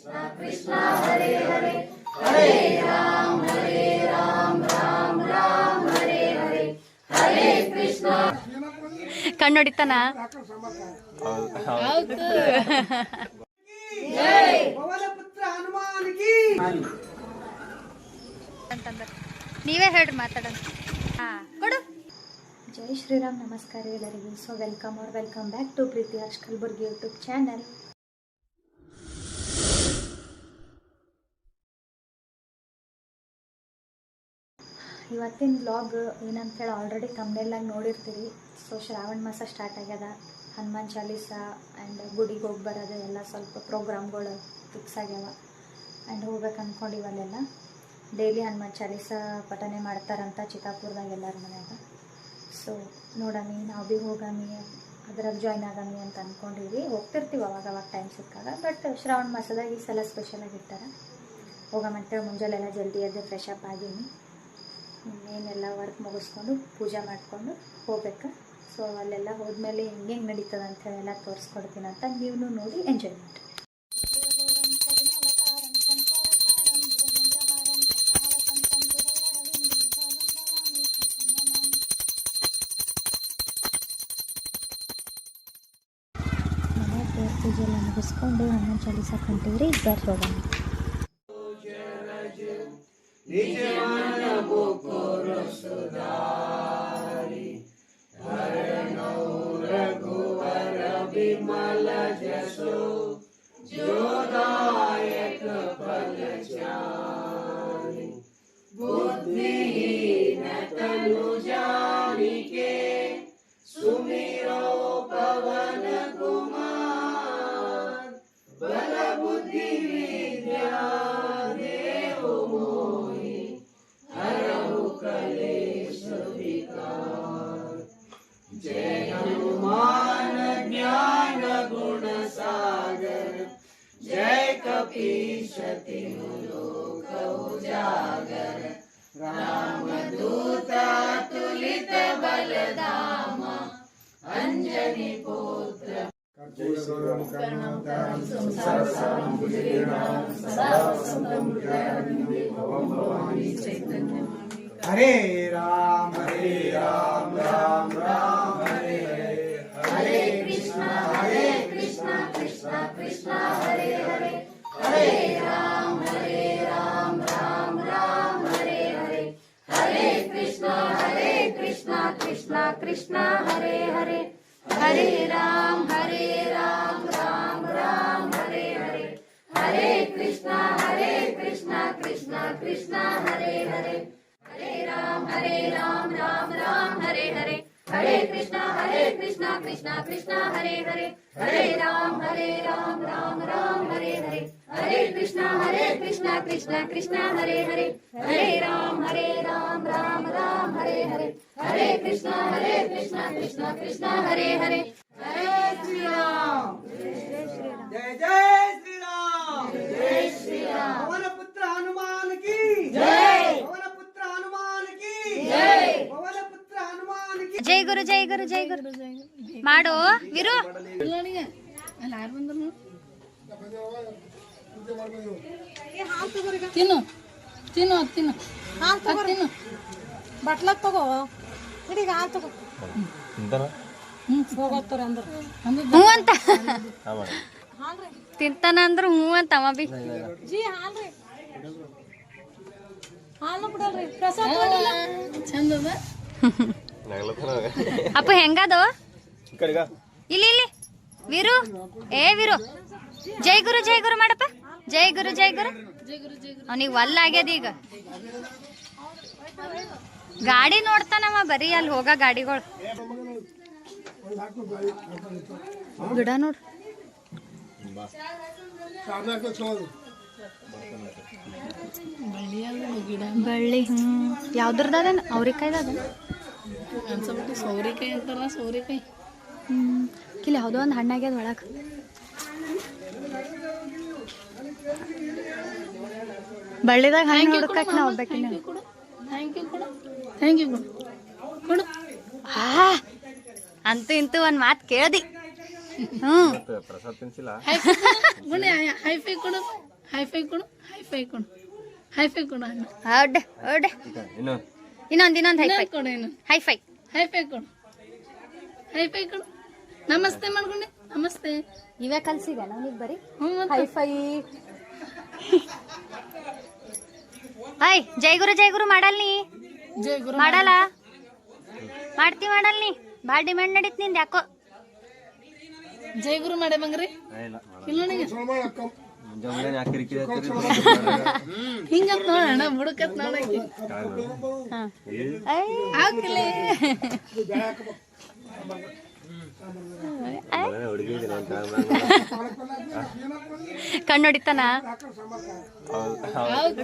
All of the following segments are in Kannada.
Krishna Hare Hare Hare Ram Ram Ram Hare Hare Hare Krishna. ಕಣ್ಣೊಡಿತಾನ ನೀವೇ ಹೇಳ್ರಿ ಮಾತಾಡೋಣ. ಕೊಡು. ಜೈ ಶ್ರೀರಾಮ್. ನಮಸ್ಕಾರ ಎಲ್ಲರಿಗೂ. So welcome back to Preeti Harsh Kalaburgi YouTube channel. ಇವತ್ತಿನ ವ್ಲಾಗ್ ಏನಂತೇಳಿ ಆಲ್ರೆಡಿ ತಮ್ಮನೆಲ್ಲಾಗಿ ನೋಡಿರ್ತೀರಿ. ಸೊ ಶ್ರಾವಣ ಮಾಸ ಸ್ಟಾರ್ಟ್ ಆಗ್ಯದ. ಹನುಮಾನ್ ಚಾಲೀಸ ಆ್ಯಂಡ್ ಗುಡಿಗೆ ಹೋಗಿ ಬರೋದು ಎಲ್ಲ ಸ್ವಲ್ಪ ಪ್ರೋಗ್ರಾಮ್ಗಳು ಫಿಕ್ಸ್ ಆಗ್ಯಾವ ಆ್ಯಂಡ್ ಹೋಗ್ಬೇಕು ಅಂದ್ಕೊಂಡಿವಲ್ಲೆಲ್ಲ. ಡೈಲಿ ಹನುಮಾನ್ ಚಾಲೀಸ ಪಠನೆ ಮಾಡ್ತಾರಂತ ಚಿತ್ತಾಪುರದಾಗ ಎಲ್ಲರ ಮನ್ಯಾಗ. ಸೊ ನೋಡಮಿ, ನಾವು ಭೀ ಹೋಗಮಿ, ಅದ್ರಾಗ ಜಾಯ್ನ್ ಆಗಮಿ ಅಂತ ಅಂದ್ಕೊಂಡಿವಿ. ಹೋಗ್ತಿರ್ತೀವಿ ಅವಾಗ ಟೈಮ್ ಸಿಕ್ಕಾಗ. ಬಟ್ ಶ್ರಾವಣ ಮಾಸದಾಗ ಈ ಸಲ ಸ್ಪೆಷಲಾಗಿ ಇರ್ತಾರೆ. ಹೋಗಮಂತೇಳಿ ಮುಂಜಾನೆಲ್ಲ ಜಲ್ದಿ ಎದ್ದು ಫ್ರೆಶ್ ಅಪ್ ಆಗೀನಿ. ಇನ್ನೇನೆಲ್ಲ ವರ್ಕ್ ಮುಗಿಸ್ಕೊಂಡು ಪೂಜೆ ಮಾಡಿಕೊಂಡು ಹೋಗ್ಬೇಕು. ಸೊ ಅಲ್ಲೆಲ್ಲ ಹೋದ್ಮೇಲೆ ಹೆಂಗೆ ನಡೀತದೆ ಅಂಥೇಳಿ ಎಲ್ಲ ತೋರಿಸ್ಕೊಡ್ತೀನಿ ಅಂತ ನೀವು ನೋಡಿ ಎಂಜಾಯ್ ಮಾಡಿ. ಪೂಜೆ ಎಲ್ಲ ಮುಗಿಸ್ಕೊಂಡು ಹನುಮಾನ್ ಚಾಲೀಸ ಕಂತೀವ್ರಿ. ಬರ್ರಿ ಹೋಗೋಣ. हरे राम राम राम हरे हरे हरे कृष्णा कृष्णा कृष्णा हरे हरे हरे राम राम राम हरे हरे हरे कृष्णा कृष्णा कृष्णा हरे हरे हरे राम राम राम हरे हरे हरे कृष्णा कृष्णा कृष्णा हरे हरे हरे राम राम राम हरे हरे हरे कृष्णा कृष्णा कृष्णा हरे हरे हरे राम राम राम हरे हरे हरे कृष्णा कृष्णा कृष्णा हरे हरे हरे राम राम राम हरे हरे हरे कृष्णा कृष्णा कृष्णा हरे हरे. हरे श्री राम. जय जय श्री राम. जय श्री राम. पवन पुत्र हनुमान की जय. पवन पुत्र हनुमान की जय. पवन पुत्र हनुमान की ಜೈ ಗುರು ಜೈ ಗುರು ಜೈ ಗುರು ಮಾಡು ವಿರು. ತಿನ್ನು ತಿನ್ನು ತಿನ್ನು ಹಾಲು ತಗೋ. ತಿನ್ನು ಬಟ್ಲ ತಗೋ. ಹಿಡಿಗ ಹಾಲು ತಗೋ. ಹೋಗೋತ್ತಾರೆ ಅಂದ್ರೆ ಹ್ಞೂ ಅಂತ ತಿಂತಾನ ಅಂದ್ರ ಹ್ಞೂ ಅಂತ ಅವ ಬಿ. ಜಿ ಹಾಲ್ರಿ ಹಾಲು ಬಿಡಲ್ರಿ. ಪ್ರಸಾದ ತಗೊಂಡಿಲ್ಲ ಚಂದ ಅದ. ಅಪ್ಪ ಹೆಂಗದು ಇಲ್ಲಿ ಇಲ್ಲಿ ವಿರು. ಏ ವಿರು, ಜೈ ಗುರು ಮಾಡಪ್ಪ. ಜೈ ಗುರು ಅವನಿಗೆ ಒಲ್ಲ ಆಗ್ಯದ. ಈಗ ಗಾಡಿ ನೋಡ್ತಾನವ ಬರೀ ಅಲ್ಲಿ ಹೋಗ ಗಾಡಿಗಳು. ಗಿಡ ನೋಡು. ಬಳ್ಳಿ ಯಾವ್ದ್ರದ ಅವ್ರಿಕಾಯ್ದ ಅನ್ಸಬಿಟ್ಟು ಸೌರಿಕಾಯಿ ಅಂತಾರಲ್ಲ, ಸೌರಿಕಾಯಿ. ಕಿಲ್ಲ ಯಾವುದೋ ಒಂದು ಹಣ್ಣಾಗ್ಯದ ಒಳಗೆ. ಬಳ್ಳಿದಾಗ ಹಣ್ಣು ಹುಡುಕಕ್ಕೆ ನಾವು ಹೋಗ್ಬೇಕಿನ್ನ. ಥ್ಯಾಂಕ್ ಯು ಕೊಡು. ಅಂತೂ ಇಂತೂ ಒಂದು ಮಾತು ಕೇಳ್ದಿ. ಹೈಫೈ ಕೊಡು. ಹೈಫೈ ಕೊಡು ಹೈಫೈ ಕೊಡು ಹೈಫೈ ಕೊಡು ಅಣ್ಣ ಅಡ್ ಅಡ್ ಇನ್ನೊಂದು ಹೈಫೈ ಕೊಡು ಏನು ಹೈಫೈ ಹೈಫೈ ಕೊಡು ಹೈಫೈ ಕೊಡು ನಮಸ್ತೆ ಮಾಡ್ಕೊಂಡೆ ನಮಸ್ತೆ ಇವೇ ಕಲ್ಸಿದೆ ನನಗೆ ಬರೀ ಹ್ಞೂ ಮತ್ತೆ ಹೈಫೈ ಹಾಯ್ ಜೈ ಗುರು ಮಾಡಲ್ ನೀ ಜೈ ಗುರು ಮಾಡಲ್ಲ ಮಾಡಲ್ ನೀ ಭಾಳ ಡಿಮ್ಯಾಂಡ್ ನಡೀತ್ ನಿಂದ ಯಾಕೋ ಜೈ ಗುರು ಮಾಡೇ ಬಂಗ್ರಿ ಇಲ್ಲ ನನಗೆ ಹಿಂಗಂತ ನೋಡೋಣ ಬುಡಕತ್ ನೋಡಕ್ಕೆ ಹಾಕಲೇ ಕಣ್ಣೊಡಿತಾನ ಹೌದು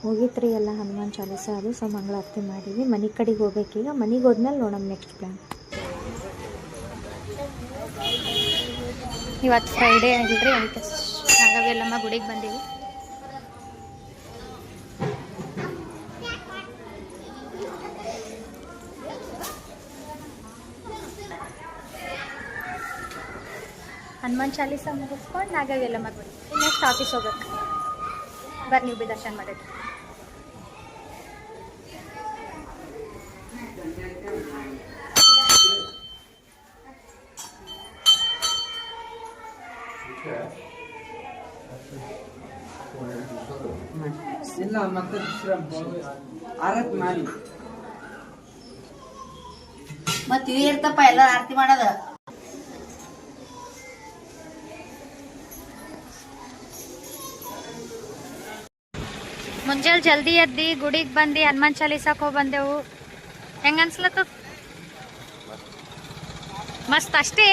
ಮುಗೀತ್ರಿ ಎಲ್ಲ ಹನುಮಾನ್ ಚಾಲೀಸ ಅದು ಸೊ ಮಂಗಳಾರತಿ ಮಾಡೀವಿ ಮನೆ ಕಡೆಗೆ ಹೋಗ್ಬೇಕೀಗ ಮನೆಗೆ ಹೋದ್ಮೇಲೆ ನೋಡೋಣ ನೆಕ್ಸ್ಟ್ ಪ್ಲ್ಯಾನ್ ಇವತ್ತು ಫ್ರೈಡೇ ಆಗಿಲ್ರಿ ಅದಕ್ಕೆ ನಾಗವೆಲ್ಲಮ್ಮ ಗುಡಿಗೆ ಬಂದೀವಿ ಹನುಮಾನ್ ಚಾಲೀಸ ಮುಗಿಸ್ಕೊಂಡು ನಾಗವೆಲ್ಲಮ್ಮ ಗುಡಿ ನೆಕ್ಸ್ಟ್ ಆಫೀಸ್ ಹೋಗ್ಬೇಕು ಬರ್ರಿ ನೀವು ಬಿ ದರ್ಶನ ಮಾಡಿರಿ ಇಲ್ಲ ಮತ್ತೆ ಆರತ್ ಮಾಡಿ ಮತ್ ಇದು ಇರ್ತಪ್ಪ ಎಲ್ಲ ಆರತಿ ಮಾಡೋದ ಮುಂಜಾನೆ ಜಲ್ದಿ ಎದ್ದಿ ಗುಡಿಗೆ ಬಂದು ಹನುಮಾನ್ ಚಾಲೀಸಕ್ಕೆ ಹೋಗಿ ಬಂದೆವು ಹೆಂಗ ಅನ್ಸ್ಲತ್ತ ಮಸ್ತ್ ಅಷ್ಟೇ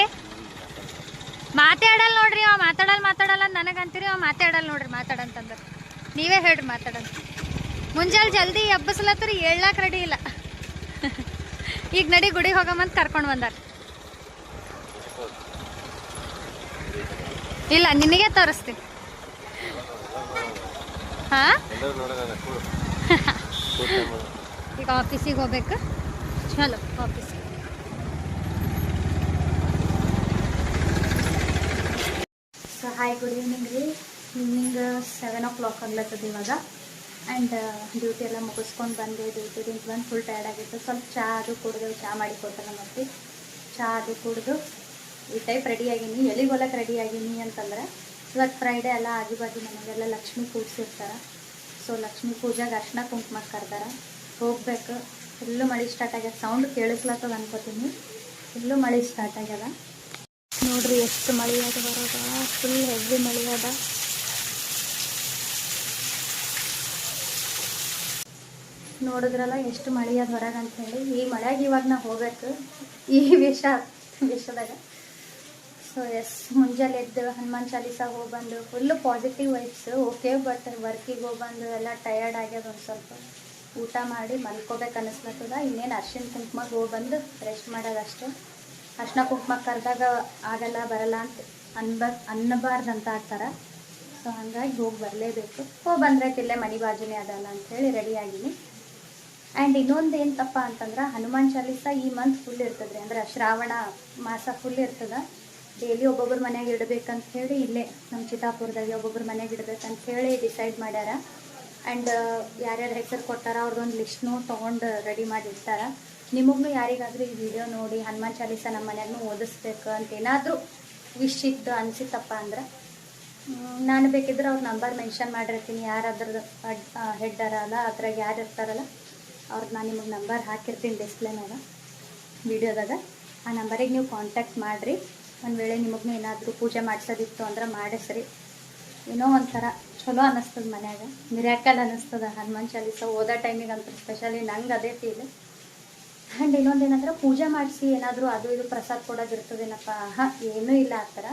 ಮಾತಾಡಲ್ಲ ನೋಡ್ರಿ ಅವ ಮಾತಾಡಲ್ಲ ನನಗಂತೀರಿ ಅವ ಮಾತಾಡಲ್ಲ ನೋಡ್ರಿ ಮಾತಾಡಂತಂದ್ರೆ ನೀವೇ ಹೇಳ್ರಿ ಮಾತಾಡಂತ ಮುಂಜಾನೆ ಜಲ್ದಿ ಎಬ್ಬಸ್ಲತ್ತರ ಹೇಳಕ್ ರೆಡಿ ಇಲ್ಲ ಈಗ ನಡಿ ಗುಡಿಗೆ ಹೋಗಮಂತ ಕರ್ಕೊಂಡು ಬಂದಾರ ಇಲ್ಲ ನಿನಗೆ ತೋರಿಸ್ತೀನಿ ಹಾ ಈಗ ಆಫೀಸಿಗೆ ಹೋಗ್ಬೇಕು ಚಲೋ ಆಫೀಸಿಗೆ ಸೊ ಹಾಯ್ ಗುಡ್ ಈವ್ನಿಂಗ್ ರೀ ಈವ್ನಿಂಗ್ 7 o'clock ಆಗ್ಲತ್ತದ ಇವಾಗ ಆ್ಯಂಡ್ ಡ್ಯೂಟಿ ಎಲ್ಲ ಮುಗಿಸ್ಕೊಂಡು ಬಂದೆ ಡ್ಯೂಟಿದಿಂದ ಬಂದು ಫುಲ್ ಟಯರ್ಡ್ ಆಗಿತ್ತು ಸ್ವಲ್ಪ ಚಹಾ ಅದು ಕುಡಿದೆವು ಚಹಾ ಮಾಡಿ ಕೊಟ್ಟಲ್ಲ ಮತ್ತೆ ಚಹಾ ಅದು ಕುಡಿದು ಈ ಟೈಪ್ ರೆಡಿಯಾಗೀನಿ ಎಲ್ಲಿಗೆ ಹೋಗಕ್ಕೆ ರೆಡಿಯಾಗೀನಿ ಅಂತಂದ್ರೆ ಇವತ್ತು ಫ್ರೈಡೇ ಎಲ್ಲ ಆಜುಬಾಜು ಮನೆಗೆಲ್ಲ ಲಕ್ಷ್ಮೀ ಕೂಡಿಸಿರ್ತಾರೆ ಸೊ ಲಕ್ಷ್ಮೀ ಪೂಜೆಗೆ ಅರ್ಶಿನ ಕುಂಕುಮ ಕರ್ದಾರ ಹೋಗ್ಬೇಕು ಫುಲ್ಲು ಮಳೆ ಸ್ಟಾರ್ಟ್ ಆಗ್ಯದ ಸೌಂಡ್ ಕೇಳಿಸ್ಲತ್ತದ ಅನ್ಕೋತೀನಿ ಫುಲ್ಲು ಮಳೆ ಸ್ಟಾರ್ಟ್ ಆಗ್ಯದ ನೋಡ್ರಿ ಎಷ್ಟು ಮಳೆ ಅದ ಬರೋದ ಫುಲ್ ಹೆವಿ ಮಳೆ ಅದ ನೋಡಿದ್ರಲ್ಲ ಎಷ್ಟು ಮಳೆ ಅದ ಹೊರಗೆ ಅಂಥೇಳಿ ಈ ಮಳೆಯಾಗ ಇವಾಗ ನಾ ಹೋಗ್ಬೇಕು ಈ ವಿಷದಾಗ ಸೊ ಎಸ್ ಮುಂಜಾನೆ ಎದ್ದು ಹನುಮಾನ್ ಚಾಲೀಸ ಹೋಗ್ಬಂದು full positive vibes okay but ವರ್ಕಿಗೆ ಹೋಗ್ಬಂದು ಎಲ್ಲ ಟಯರ್ಡ್ ಆಗ್ಯದ ಒಂದು ಸ್ವಲ್ಪ ಊಟ ಮಾಡಿ ಮಲ್ಕೋಬೇಕು ಅನ್ನಿಸ್ಲತ್ತದ ಇನ್ನೇನು ಅರ್ಶಿನ ಕುಂಕುಮಕ್ಕೆ ಹೋಗ್ಬಂದು ರೆಸ್ಟ್ ಮಾಡೋದಷ್ಟೇ ಅರ್ಶಿನ ಕುಂಕುಮ ಕರೆದಾಗ ಆಗಲ್ಲ ಬರಲ್ಲ ಅಂತ ಅನ್ನಬಾರ್ದು ಅಂತ ಆಡ್ತಾರೆ ಸೊ ಹಾಗಾಗಿ ಹೋಗಿ ಬರಲೇಬೇಕು ಹೋಗಿ ಬಂದ್ರೆ ಇಲ್ಲೇ ಮನೆ ಬಾಜುನೇ ಅದಲ್ಲ ಅಂಥೇಳಿ ರೆಡಿಯಾಗಿನಿ ಆ್ಯಂಡ್ ಇನ್ನೊಂದು ಏನು ತಪ್ಪ ಅಂತಂದ್ರೆ ಹನುಮಾನ್ ಚಾಲೀಸ ಈ ಮಂತ್ ಫುಲ್ ಇರ್ತದ್ರಿ ಅಂದ್ರೆ ಶ್ರಾವಣ ಮಾಸ ಫುಲ್ ಇರ್ತದೆ ಡೈಲಿ ಒಬ್ಬೊಬ್ಬರು ಮನೆಯಾಗ ಇಡಬೇಕಂತ ಹೇಳಿ ಇಲ್ಲೇ ನಮ್ಮ ಚಿತ್ತಾಪುರದಾಗೆ ಒಬ್ಬೊಬ್ಬರು ಮನೆಯಾಗ ಇಡಬೇಕಂತ ಹೇಳಿ ಡಿಸೈಡ್ ಮಾಡ್ಯಾರ ಆ್ಯಂಡ್ ಯಾರ್ಯಾರು ಹೆಸರು ಕೊಟ್ಟಾರ ಅವ್ರದ್ದೊಂದು ಲಿಸ್ಟ್ನು ತೊಗೊಂಡು ರೆಡಿ ಮಾಡಿರ್ತಾರೆ ನಿಮಗೂ ಯಾರಿಗಾದರೂ ಈ ವಿಡಿಯೋ ನೋಡಿ ಹನುಮಾನ್ ಚಾಲೀಸ ನಮ್ಮ ಮನ್ಯಾಗೂ ಓದಿಸ್ಬೇಕು ಅಂತ ಏನಾದರೂ ವಿಶ್ ಇತ್ತು ಅನಿಸಿತ್ತಪ್ಪ ಅಂದ್ರೆ ನಾನು ಬೇಕಿದ್ರೆ ಅವ್ರ ನಂಬರ್ ಮೆನ್ಷನ್ ಮಾಡಿರ್ತೀನಿ ಯಾರಾದ್ರದ್ದು ಹೆಡ್ಡರ ಅಲ್ಲ ಅದ್ರಾಗ ಯಾರು ಇರ್ತಾರಲ್ಲ ಅವ್ರದ್ದು ನಾನು ನಿಮಗೆ ನಂಬರ್ ಹಾಕಿರ್ತೀನಿ ಡಿಸ್ಪ್ಲೇ ಮೇಲೆ ವಿಡಿಯೋದಾಗ ಆ ನಂಬರಿಗೆ ನೀವು ಕಾಂಟ್ಯಾಕ್ಟ್ ಮಾಡಿರಿ ಒಂದು ವೇಳೆ ನಿಮಗೂ ಏನಾದರೂ ಪೂಜೆ ಮಾಡಿಸೋದಿತ್ತು ಅಂದ್ರೆ ಮಾಡಿಸ್ರಿ ಏನೋ ಒಂಥರ ಚಲೋ ಅನ್ನಿಸ್ತದೆ ಮನ್ಯಾಗ ಮಿರಾಕಲ್ ಅನ್ನಿಸ್ತದೆ ಹನುಮಾನ್ ಚಾಲೀಸ ಓದೋ ಟೈಮಿಗೆ ಅಂತ ಸ್ಪೆಷಲಿ ನಂಗೆ ಅದೇ ಫೀಲ್ ಆ್ಯಂಡ್ ಇನ್ನೊಂದೇನಂದ್ರೆ ಪೂಜೆ ಮಾಡಿಸಿ ಏನಾದರೂ ಅದು ಇದು ಪ್ರಸಾದ ಕೊಡೋದಿರ್ತದೇನಪ್ಪ ಹಾಂ ಏನೂ ಇಲ್ಲ ಆ ಥರ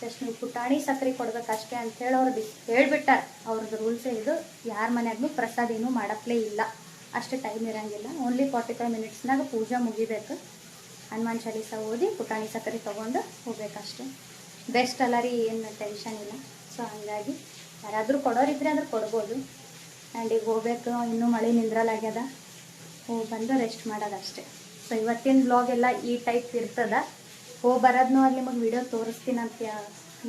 ಜಸ್ಟ್ ನೀವು ಪುಟಾಣಿ ಸಕ್ಕರೆ ಕೊಡ್ಬೇಕಷ್ಟೇ ಅಂಥೇಳಿ ಅವ್ರು ಹೇಳ್ಬಿಟ್ಟಾರ ಅವ್ರದ್ದು ರೂಲ್ಸೇ ಇದು ಯಾರ ಮನ್ಯಾಗೂ ಪ್ರಸಾದ ಏನೂ ಮಾಡಪ್ಲೇ ಇಲ್ಲ ಅಷ್ಟು ಟೈಮ್ ಇರೋಂಗಿಲ್ಲ ಓನ್ಲಿ 45 ಮಿನಿಟ್ಸ್ನಾಗ ಪೂಜೆ ಮುಗಿಬೇಕು ಹನುಮಾನ್ ಚಾಲೀಸ ಓದಿ ಪುಟಾಣಿ ಸಕ್ಕರೆ ತೊಗೊಂಡು ಹೋಗ್ಬೇಕಷ್ಟೆ ಬೆಸ್ಟ್ ಅಲ್ಲ ರೀ ಏನು ಟೆನ್ಷನ್ ಇಲ್ಲ ಸೊ ಹಂಗಾಗಿ ಯಾರಾದರೂ ಕೊಡೋರಿದ್ರೆ ಅಂದ್ರೆ ಕೊಡ್ಬೋದು ಆ್ಯಂಡ್ ಈಗ ಹೋಗ್ಬೇಕು ಇನ್ನೂ ಮಳೆ ನಿಂದ್ರಲಾಗ್ಯದ ಹೋಗಿ ಬಂದು ರೆಸ್ಟ್ ಮಾಡೋದಷ್ಟೇ ಸೊ ಇವತ್ತಿನ ಬ್ಲಾಗ್ ಎಲ್ಲ ಈ ಟೈಪ್ ಇರ್ತದ ಹೋಗಿ ಬರೋದನ್ನೂ ಅಲ್ಲಿ ನಿಮಗೆ ವಿಡಿಯೋ ತೋರಿಸ್ತೀನಿ ಅಂತ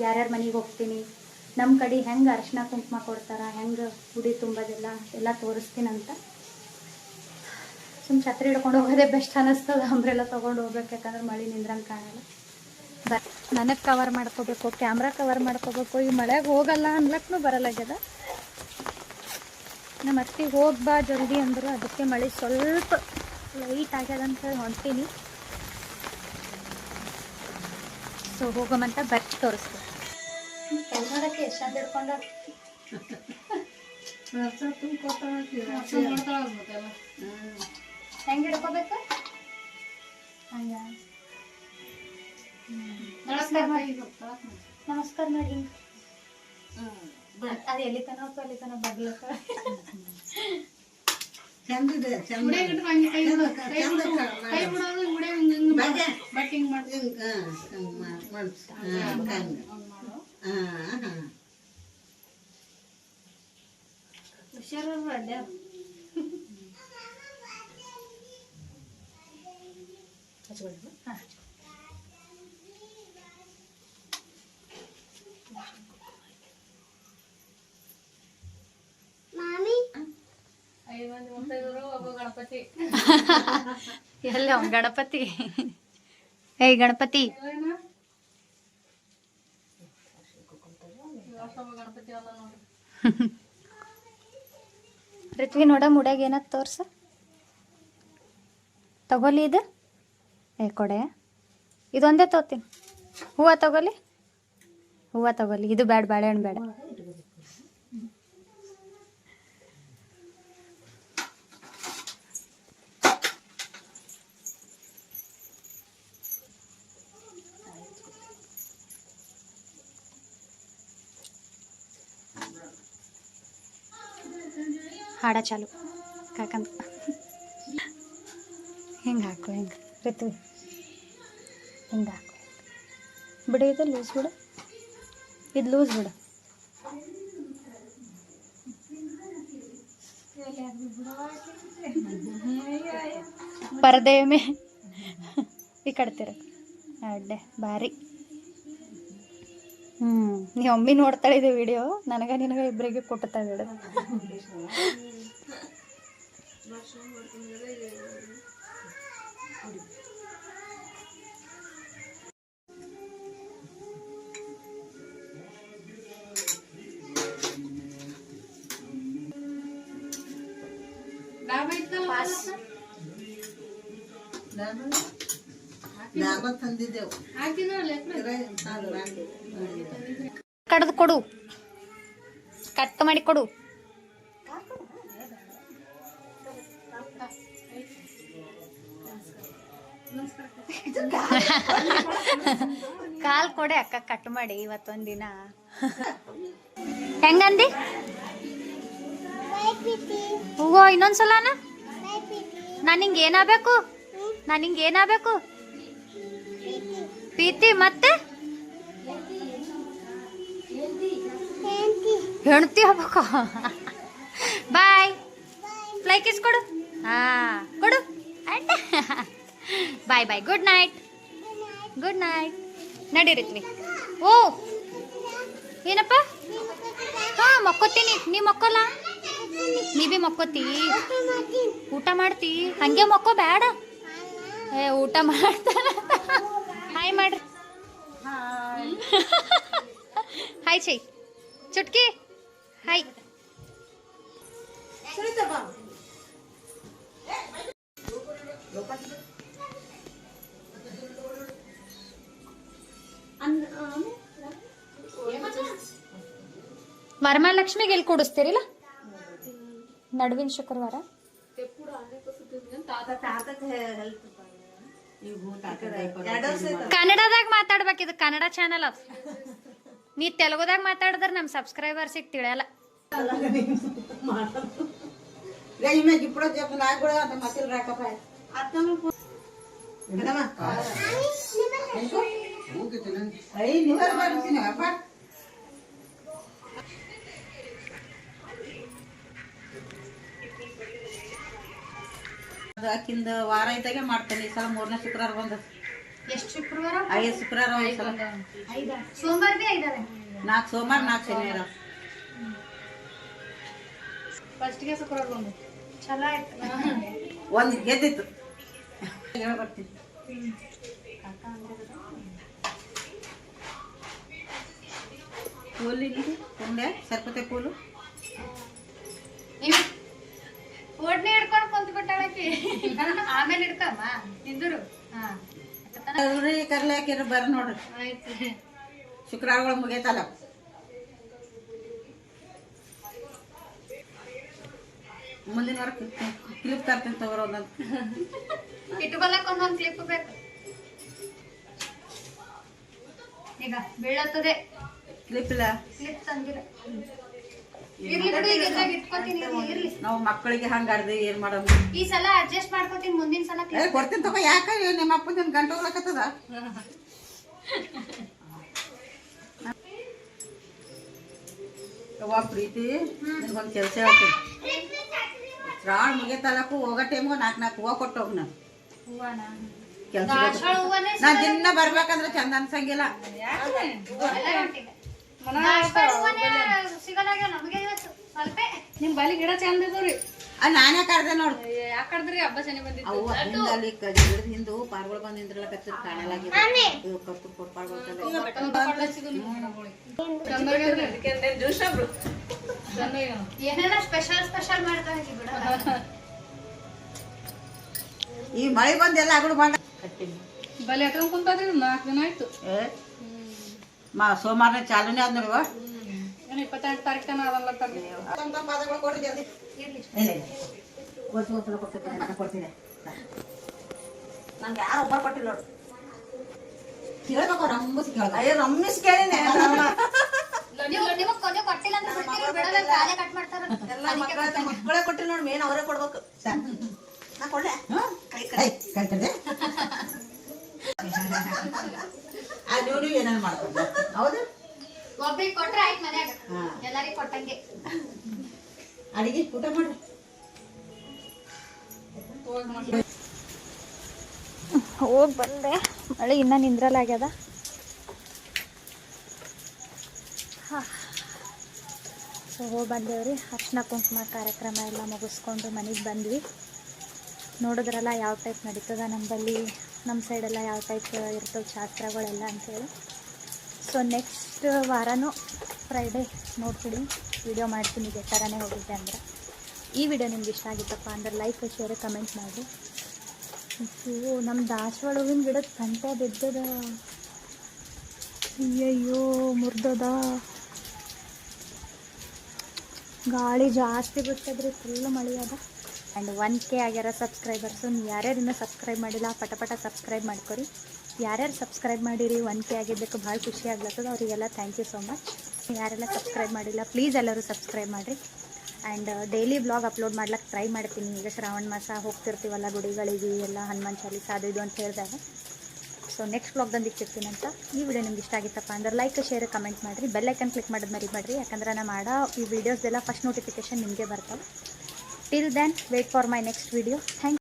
ಯಾರ್ಯಾರ ಮನೆಗೆ ಹೋಗ್ತೀನಿ ನಮ್ಮ ಕಡೆ ಹೆಂಗೆ ಅರಿಶಿನ ಕುಂಕುಮ ಕೊಡ್ತಾರೆ, ಹೆಂಗೆ ಉಡಿ ತುಂಬೋದೆಲ್ಲ ಎಲ್ಲ ತೋರಿಸ್ತೀನಂತ. ಸುಮ್ಮ ಛತ್ರಿ ಹಿಡ್ಕೊಂಡು ಹೋಗೋದೇ ಬೆಸ್ಟ್ ಅನ್ನಿಸ್ತದ, ಅಂಬ್ರೆಲ್ಲ ತೊಗೊಂಡು ಹೋಗ್ಬೇಕು, ಯಾಕಂದ್ರೆ ಮಳೆ ನಿಂದ್ರಂಗೆ ಕಾಣಲ್ಲ. ನನಗೆ ಕವರ್ ಮಾಡ್ಕೋಬೇಕು, ಕ್ಯಾಮ್ರಾ ಕವರ್ ಮಾಡ್ಕೋಬೇಕು, ಈ ಮಳೆಗೆ ಹೋಗಲ್ಲ ಅನ್ಲಕ್ಕೂ ಬರಲ್ಲಾಗ್ಯದ. ನಮ್ಮ ಅತ್ತಿಗೆ ಹೋಗಿ ಬಾ ಜಲ್ದಿ ಅಂದರು, ಅದಕ್ಕೆ ಮಳೆ ಸ್ವಲ್ಪ ಲೈಟ್ ಆಗ್ಯದ ಅಂತ ಹೇಳಿ ಹೊಂಟೀನಿ. ಸೊ ಹೋಗೋಮಂತ ಬರ್ತಿ ತೋರಿಸ್ತೀನಿ. ಕ್ಯಾಮ್ರಾದಕ್ಕೆ ಎಷ್ಟು ಅಂತ ಹಿಡ್ಕೊಂಡ ಹೆಂಗೆ ಹಿಡ್ಕೋಬೇಕು ಹಂಗ. ನಮಸ್ಕಾರ ಮಾಡಿ. ಅದು ಎಲ್ಲಿ ತನ ಹೋಗ್ತು ಅಲ್ಲಿ ತನ ಬರ್ಲಕ್ಕ. ಹುಷಾರ ಎಲ್ಲ ಗಣಪತಿ. ಏಯ್ ಗಣಪತಿ, ಋತ್ವಿ ನೋಡ ಮುಡ್ಯಾಗ ಏನತ್ ತೋರ್ಸ. ತಗೋಲಿ ಇದು, ಏ ಕೊಡೆ, ಇದೊಂದೇ ತಗೋತೀನಿ. ಹೂವು ತಗೋಲಿ, ಹೂವು ತಗೋಲಿ, ಇದು ಬೇಡ, ಬಾಳೆಹಣ್ಣು ಬೇಡ. ಹಾಡ ಚಾಲು ಕಾಕಂತ. ಹಿಂಗೆ ಹಾಕು, ಹಿಂಗೆ ಋತ್ವಿ, ಹಿಂಗೆ ಹಾಕು. ಬಿಡು, ಇದು ಲೂಸ್ ಬಿಡು, ಇದು ಲೂಸ್ ಬಿಡು. ಪರದೆ ಮೇ ಈ ಕಡ್ತೀರ ಅಡ್ಡೆ ಭಾರಿ. ನೀ ಒಮ್ಮೆ ನೋಡ್ತಾಳೆ ಇದು ವಿಡಿಯೋ, ನನಗೆ ನಿನಗೆ ಇಬ್ಬರಿಗೆ ಕೊಟ್ಟುತ್ತಾ ಬಿಡು. ಕಡ್ದು ಕೊಡು, ಕಟ್ ಮಾಡಿ ಕೊಡು. ಕಾಲ್ ಕೊಡೆ ಅಕ್ಕ, ಕಟ್ ಮಾಡಿ ಇವತ್ತೊಂದಿನ. ಹೆಂಗಂದಿ ಹೂವು? ಇನ್ನೊಂದ್ಸಲನ ನಾನಿಂಗೆ ಏನಾಗಬೇಕು? ನಾನಿಂಗೆ ಏನಾಗಬೇಕು? ಪ್ರೀತಿ ಮತ್ತೆ ಹೆಣ್ತಿ ಆಗ್ಬೇಕು. ಬಾಯ್, ಫ್ಲೈ ಕಿಸ್ ಕೊಡು. ಹಾ ಕೊಡು. Bye bye, good night. Good night. ನಡೀರಿತ್ವಿ. ಓ ಏನಪ್ಪ? ಹಾ ಮಕ್ಕೋತೀನಿ. ನೀ ಮಕ್ಕೋಲ್ಲ? ನೀ ಬಿ ಮಕ್ಕೋತಿ? ಊಟ ಮಾಡ್ತಿ? ಹಂಗೆ ಮಕ್ಕೋ ಬೇಡ. ಏ ಊಟ ಮಾಡ್ತಾರ. ಹಾಯ್ ಮಾಡ್ರಿ. ಹಾಯ್ ಚೈ ಚುಟ್ಕಿ. ಹಾಯ್. ವರಮಹಾಲಕ್ಷ್ಮಿಗೆ ಎಲ್ಲಿ ಕೂಡಿಸ್ತೀರಿಲ್ಲ ನಡುವಿನ ಶುಕ್ರವಾರ? ಕನ್ನಡದಾಗ ಮಾತಾಡ್ಬೇಕಿದು, ಕನ್ನಡ ಚಾನಲ್ ಅದ. ನೀ ತೆಲುಗುದಾಗ ಮಾತಾಡಿದ್ರೆ ನಮ್ಮ ಸಬ್ಸ್ಕ್ರೈಬರ್ಸಿಗೆ ತಿಳಿಯಲ್ಲ. ಆಕಿಂದ ವಾರ ಇದ್ದಾಗೆ ಮಾಡ್ತೇನೆ. ಈ ಸಲ 3ನೇ ಶುಕ್ರವಾರ ಬಂದ. ಎಷ್ಟು ಶುಕ್ರವಾರ? 5 ಶುಕ್ರವಾರ. ಸೋಮವಾರ ಬಿ 5 4 ಸೋಮವಾರ 4 ಶನಿವಾರ. ಫಸ್ಟ್ಗೆ ಶುಕ್ರವಾರ ಬಂದು ಚಲೋ ಆಯ್ತು. ಒಂದು ಗೆದ್ದಿತ್ತು. ಬರ್ತೀನಿ. ಕೂಲಿ ಉಂಡೆ ಸರ್ಪತೆ ಕೂಲು. ಒಡ್ನೆ ಹಿಡ್ಕೊಂಡು ಕುಂತ ಬಿಟ್ಟಾಳಕಿ. ಆಮೇಲೆ ಹಿಡ್ಕಮ್ಮ ನಿಂದರು. ಕರ್ಲೆ ಹಾಕಿರ ಬರ ನೋಡ್ರಿ. ಆಯ್ತು. ಶುಕ್ರವಾರಗಳು ಮುಗಿಯತ್ತಲ್ಲ. ಮುಂದಿನ ವಾರ ಕ್ಲಿಪ್ ತರ್ತೀನಿ ತಗೋರ ಒಂದೊಂದು. ಇಟ್ಕೊಳಕ್ ಒಂದೊಂದು ಕ್ಲಿಪ್ ಬೇಕು. ಈಗ ಬೀಳತ್ತದೆ ಕ್ಲಿಪ್ ಇಲ್ಲ. ಕ್ಲಿಪ್ ತಂದಿರ. ಇರ್ಲಿ ಬಿಡು, ಈಗ ಇದ್ರಾಗ ಇಟ್ಕೊತೀನಿ. ಇರ್ಲಿ. ನಾವು ಮಕ್ಕಳಿಗೆ ಹಂಗಾರ್ದೆ ಏನ್ ಮಾಡೋದು. ಈ ಸಲ ಅಡ್ಜಸ್ಟ್ ಮಾಡ್ಕೊತೀನಿ, ಮುಂದಿನ ಸಲ ಕ್ಲಿಪ್ ಕೊಡ್ತೀನಿ ತಗೋ. ಯಾಕ ನಿಮ್ಮ ಅಪ್ಪನ ಗಂಟು ಹೋಗ್ಲಕತ್ತದ. ಯವ್ವ ಪ್ರೀತಿ, ನಿನ್ಗೊಂದು ಕೆಲಸ ಹೇಳ್ತೀನಿ. ಶ್ರಾವಣ ಮುಗಿಯತ್ತಲ್ಲಕ್ಕೂ ಹೋಗೋ ಟೈಮ್ಗೂ 4 ಹೂವು ಕೊಟ್ಟು ಹೋಗ್ ನಾನು ಹೂವನ ಕೆಲಸ. ದಾಸವಾಳ ಹೂವನೇ ನಾ ದಿನ ಬರ್ಬೇಕಂದ್ರೆ ಚಂದ ಅನ್ಸಂಗಿಲ್ಲ. ದಾಸವಾಳ ಹೂವನೇ ಸಿಗಲಾಗ್ಯಾವ ನಮಗೆ ಇವತ್ತು ಸ್ವಲ್ಪ. ನಿಮ್ ಬಲಿ ಗಿಡ ಚಂದ ಇದ್ರಿ. ನಾನೇ ಕರ್ದೆ ನೋಡು. ಯಾಕೆ ಕಡ್ದ್ರಿ? ಹಬ್ಬ ಶನಿ ಬಂದಿತ್ತು. ಅವು ಹಿಂದ ಅಲ್ಲಿ ಗಿಡದ ಹಿಂದು ಪಾರ್ಗಳು ಬಂದು ನಿಂದ್ರಲ್ಲ ಕಚ್ಚದ ಕಾಣಲಾಗಿದೆ. ಕಪ್ಪು ಪಾರ್ಗಳು ಏನೇನೋ ಸ್ಪೆಷಲ್ ಮಾಡ್ತಾವೆ ಬಿಡ. ಈ ಮಳೆ ಬಂದೆಲ್ಲ ಅಗಡು ಮಾಡ ಬಲಿ ಇಟ್ಕೊಂಡ್ ಕುಂತಾದ್ರಿ 4 ದಿನ ಆಯ್ತು. ಸೋಮವಾರನೇ ಚಾಲೂನೇ ಆದ್ ನೋಡುವ. 28 ತಾರೀಕು ತನ ಅದಲ್ಲ ತರ್ಲಿ. ಕೊಡ್ತೀನಿ. ನಂಗೆ ಯಾರು ಒಬ್ಬರು ಕೊಟ್ಟಿಲ್ಲ ನೋಡು. ಕೇಳ್ಬೇಕು ರಮ್ಮಿಸ್ ಕೇಳ. ಅಯ್ಯೋ ರಮ್ಮಿಸ್ ಕೇಳಿನೇ. ನಿಮಗ್ ಕೊನೆ ಕೊಟ್ಟಿಲ್ಲ ಅಂದ್ರೆ ಬಿಡ್ತೀರಿ, ಬಿಡಲ್ಲ, ಕಾಲೇ ಕಟ್ ಮಾಡ್ತಾರ. ಎಲ್ಲ ಮಕ್ಕಳೇ ಕೊಟ್ಟಿಲ್ಲ ನೋಡಿ, ಮೇನ್ ಅವರೇ ಕೊಡ್ಬೇಕು. ನಾ ಕೊಡ್ಲೆ ಕೈ ಕಟ್ದೆ. ನೀವು ಏನಾರು ಮಾಡ್ಕೊಂಡು ಹೌದು. ಒಬ್ರಿಗೆ ಕೊಟ್ರೆ ಆಯ್ತು ಮನ್ಯಾಗ, ಎಲ್ಲರಿಗೂ ಕೊಟ್ಟಂಗೆ. ಅಡಿಗೆ ಊಟ ಮಾಡ್ರಿ. ಹೋಗಿ ಬಂದೆ, ಮಳೆ ಇನ್ನೂ ನಿಂದ್ರಲಾಗ್ಯದ. ಸೊ ಹೋಗಿ ಬಂದೇವ್ರಿ. ಅರ್ಶಿನ ಕುಂಕುಮ ಕಾರ್ಯಕ್ರಮ ಎಲ್ಲ ಮುಗಿಸ್ಕೊಂಡು ಮನೆಗೆ ಬಂದ್ವಿ. ನೋಡಿದ್ರಲ್ಲ ಯಾವ ಟೈಪ್ ನಡೀತದ ನಮ್ಮಲ್ಲಿ, ನಮ್ಮ ಸೈಡೆಲ್ಲ ಯಾವ ಟೈಪ್ ಇರ್ತವೆ ಶಾಸ್ತ್ರಗಳೆಲ್ಲ ಅಂಥೇಳಿ. ಸೊ ನೆಕ್ಸ್ಟ್ ವಾರನೂ ಫ್ರೈಡೇ ನೋಡ್ತೀನಿ, ವಿಡಿಯೋ ಮಾಡ್ತೀನಿ ಇದೇ ಥರನೇ ಹೋಗಿದ್ದೆ ಅಂದರೆ. ಈ ವಿಡಿಯೋ ನಿಮ್ಗೆ ಇಷ್ಟ ಆಗಿತ್ತಪ್ಪ ಅಂದ್ರೆ ಲೈಕ್ ಶೇರ್ ಕಮೆಂಟ್ ಮಾಡಿ. ಅಯ್ಯೋ ನಮ್ಮ ದಾಸವಾಳ ಹೂವಿನ ಗಿಡದ ಕಂಟೆ ಬಿದ್ದದ. ಅಯ್ಯಯ್ಯೋ ಮುರ್ದದ. ಗಾಳಿ ಜಾಸ್ತಿ ಬಿಡ್ತದ್ರಿ, ಫುಲ್ಲು ಮಳೆ ಅದ. ಆ್ಯಂಡ್ 1K ಆಗ್ಯಾರ ಸಬ್ಸ್ಕ್ರೈಬರ್ಸು. ಯಾರ್ಯಾರು ಇನ್ನೂ ಸಬ್ಸ್ಕ್ರೈಬ್ ಮಾಡಿಲ್ಲ ಪಟ ಸಬ್ಸ್ಕ್ರೈಬ್ ಮಾಡ್ಕೊರಿ. ಯಾರ್ಯಾರು ಸಬ್ಸ್ಕ್ರೈಬ್ ಮಾಡಿರಿ 1K ಆಗಿದ್ದಕ್ಕೆ ಭಾಳ ಖುಷಿ ಆಗ್ಲತ್ತದ. ಅವರಿಗೆಲ್ಲ ಥ್ಯಾಂಕ್ ಯು ಸೋ ಮಚ್. ಯಾರೆಲ್ಲ ಸಬ್ಸ್ಕ್ರೈಬ್ ಮಾಡಿಲ್ಲ ಪ್ಲೀಸ್ ಎಲ್ಲರೂ ಸಬ್ಸ್ಕ್ರೈಬ್ ಮಾಡಿರಿ. ಆ್ಯಂಡ್ ಡೈಲಿ ಬ್ಲಾಗ್ ಅಪ್ಲೋಡ್ ಮಾಡ್ಲಿಕ್ಕೆ ಟ್ರೈ ಮಾಡ್ತೀನಿ. ಈಗ ಶ್ರಾವಣ ಮಾಸ ಹೋಗ್ತಿರ್ತೀವಲ್ಲ ಗುಡಿಗಳಿಗೆ ಎಲ್ಲ, ಹನುಮಾನ್ ಚಾಲೀಸ ಅದು ಇದು ಅಂತ ಹೇಳಿದಾಗ. ಸೊ ನೆಕ್ಸ್ಟ್ ಬ್ಲಾಗ್ದಂದು ಸಿಗ್ತೀನಿ ಅಂತ. ಈ ವಿಡಿಯೋ ನಿಮ್ಗೆ ಇಷ್ಟ ಆಗಿತ್ತಪ್ಪ ಅಂದ್ರೆ ಲೈಕ್ ಶೇರ್ ಕಮೆಂಟ್ ಮಾಡಿರಿ. ಬೆಲ್ ಐಕನ್ ಕ್ಲಿಕ್ ಮಾಡೋದು ಮರಿಬೇಡ್ರಿ, ಯಾಕಂದ್ರೆ ನಾನು ಮಾಡೋ ಈ ವಿಡಿಯೋಸ್ದೆಲ್ಲ ಫಸ್ಟ್ ನೋಟಿಫಿಕೇಶನ್ ನಿಮಗೆ ಬರ್ತವೆ. Till then wait for my next video. Thank you.